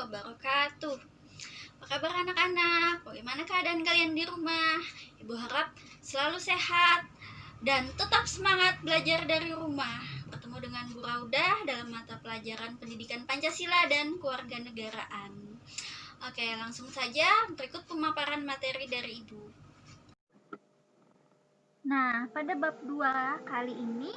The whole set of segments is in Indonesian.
wabarakatuh. Apa kabar anak-anak? Bagaimana keadaan kalian di rumah? Ibu harap selalu sehat dan tetap semangat belajar dari rumah. Bertemu dengan Bu Raudah dalam mata pelajaran Pendidikan Pancasila dan Kewarganegaraan. Oke, langsung saja berikut pemaparan materi dari Ibu. Nah, pada bab 2 kali ini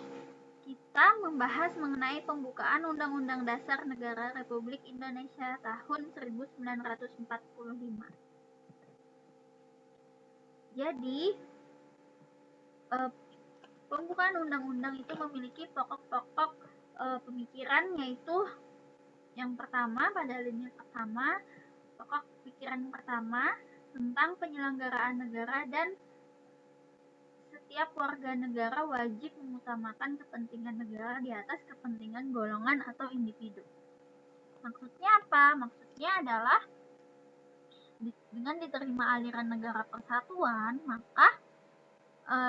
kita membahas mengenai pembukaan Undang-Undang Dasar Negara Republik Indonesia tahun 1945. Jadi, pembukaan undang-undang itu memiliki pokok-pokok pemikiran, yaitu yang pertama, pada lini pertama, pokok pikiran pertama tentang penyelenggaraan negara dan setiap warga negara wajib mengutamakan kepentingan negara di atas kepentingan golongan atau individu. Maksudnya apa? Maksudnya adalah dengan diterima aliran negara persatuan, maka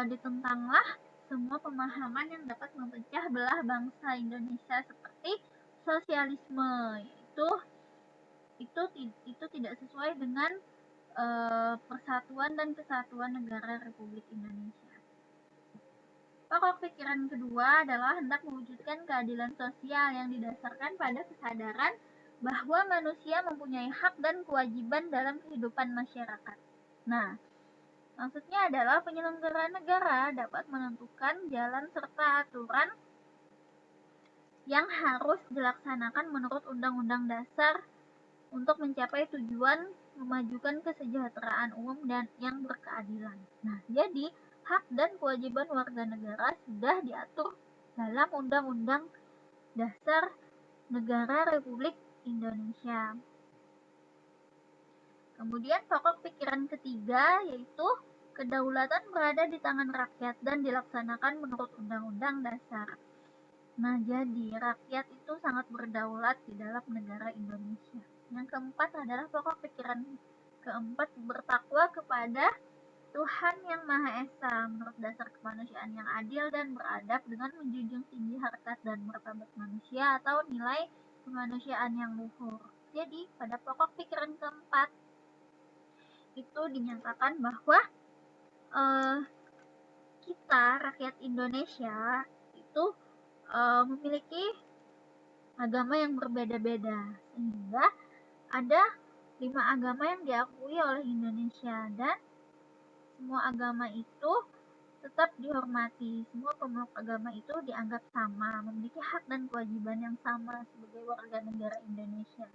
ditentanglah semua pemahaman yang dapat memecah belah bangsa Indonesia seperti sosialisme, itu tidak sesuai dengan persatuan dan kesatuan negara Republik Indonesia. Pokok pikiran kedua adalah hendak mewujudkan keadilan sosial yang didasarkan pada kesadaran bahwa manusia mempunyai hak dan kewajiban dalam kehidupan masyarakat. Nah, maksudnya adalah penyelenggaraan negara dapat menentukan jalan serta aturan yang harus dilaksanakan menurut Undang-Undang Dasar untuk mencapai tujuan memajukan kesejahteraan umum dan yang berkeadilan. Nah, jadi hak dan kewajiban warga negara sudah diatur dalam Undang-Undang Dasar Negara Republik Indonesia. Kemudian pokok pikiran ketiga yaitu kedaulatan berada di tangan rakyat dan dilaksanakan menurut Undang-Undang Dasar. Nah, jadi rakyat itu sangat berdaulat di dalam negara Indonesia. Yang keempat adalah pokok pikiran keempat, bertakwa kepada Tuhan Yang Maha Esa menurut dasar kemanusiaan yang adil dan beradab dengan menjunjung tinggi harkat dan martabat manusia atau nilai kemanusiaan yang luhur. Jadi, pada pokok pikiran keempat itu dinyatakan bahwa kita, rakyat Indonesia, itu memiliki agama yang berbeda-beda, sehingga ada 5 agama yang diakui oleh Indonesia dan semua agama itu tetap dihormati. Semua pemeluk agama itu dianggap sama, memiliki hak dan kewajiban yang sama sebagai warga negara Indonesia,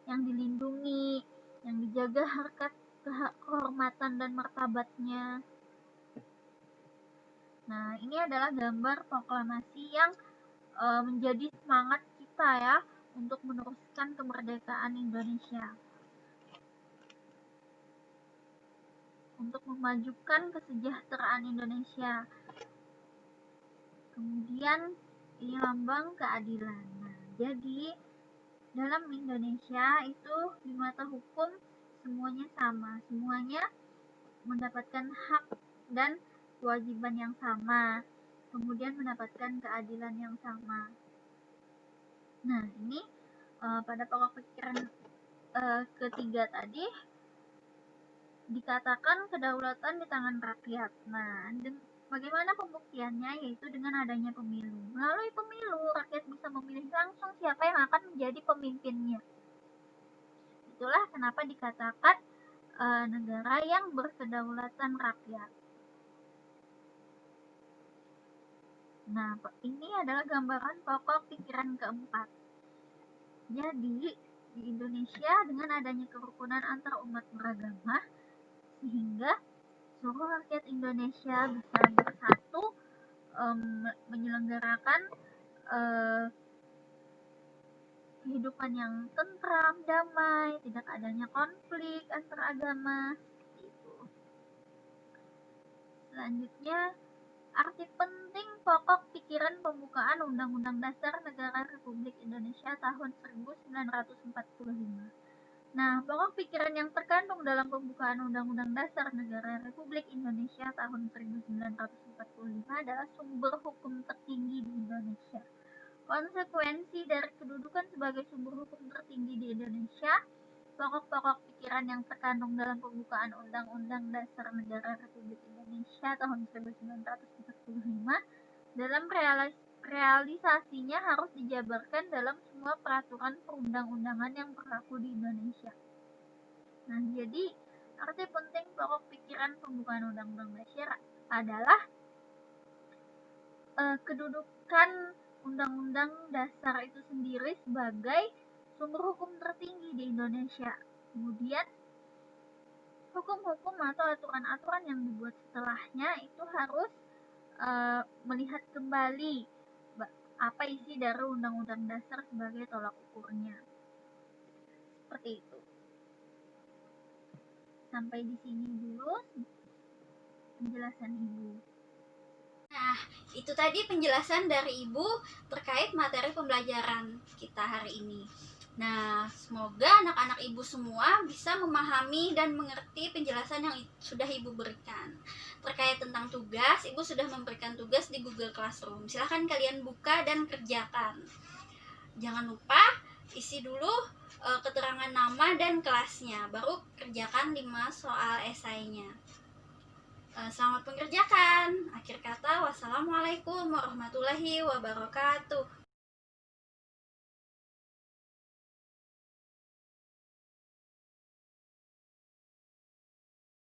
yang dilindungi, yang dijaga harkat, kehormatan dan martabatnya. Nah, ini adalah gambar proklamasi yang menjadi semangat kita ya untuk meneruskan kemerdekaan Indonesia, untuk memajukan kesejahteraan Indonesia. Kemudian ini lambang keadilan. Nah, jadi dalam Indonesia itu di mata hukum semuanya sama, semuanya mendapatkan hak dan kewajiban yang sama, kemudian mendapatkan keadilan yang sama. Nah, ini pada pokok pikiran ketiga tadi dikatakan kedaulatan di tangan rakyat. Nah, bagaimana pembuktiannya? Yaitu dengan adanya pemilu. Melalui pemilu, rakyat bisa memilih langsung siapa yang akan menjadi pemimpinnya. Itulah kenapa dikatakan negara yang berkedaulatan rakyat. Nah, ini adalah gambaran pokok pikiran keempat. Jadi, di Indonesia dengan adanya kerukunan antar umat beragama, sehingga seluruh rakyat Indonesia bisa bersatu menyelenggarakan kehidupan yang tentram, damai, tidak adanya konflik antar agama. Selanjutnya, arti penting pokok pikiran pembukaan Undang-Undang Dasar Negara Republik Indonesia tahun 1945. Nah, pokok pikiran yang terkandung dalam pembukaan Undang-Undang Dasar Negara Republik Indonesia tahun 1945 adalah sumber hukum tertinggi di Indonesia. Konsekuensi dari kedudukan sebagai sumber hukum tertinggi di Indonesia, pokok-pokok pikiran yang terkandung dalam pembukaan Undang-Undang Dasar Negara Republik Indonesia tahun 1945 dalam realisasinya harus dijabarkan dalam semua peraturan perundang-undangan yang berlaku di Indonesia. Nah, jadi arti penting pokok pikiran pembukaan Undang-Undang Dasar adalah kedudukan Undang-Undang Dasar itu sendiri sebagai sumber hukum tertinggi di Indonesia. Kemudian hukum-hukum atau aturan-aturan yang dibuat setelahnya itu harus melihat kembali apa isi dari Undang-Undang Dasar sebagai tolak ukurnya. Seperti itu. Sampai di sini dulu penjelasan Ibu. Nah, itu tadi penjelasan dari Ibu terkait materi pembelajaran kita hari ini. Nah, semoga anak-anak Ibu semua bisa memahami dan mengerti penjelasan yang sudah Ibu berikan. Terkait tentang tugas, Ibu sudah memberikan tugas di Google Classroom. Silahkan kalian buka dan kerjakan. Jangan lupa isi dulu keterangan nama dan kelasnya, baru kerjakan 5 soal esainya. Selamat mengerjakan. Akhir kata, wassalamualaikum warahmatullahi wabarakatuh.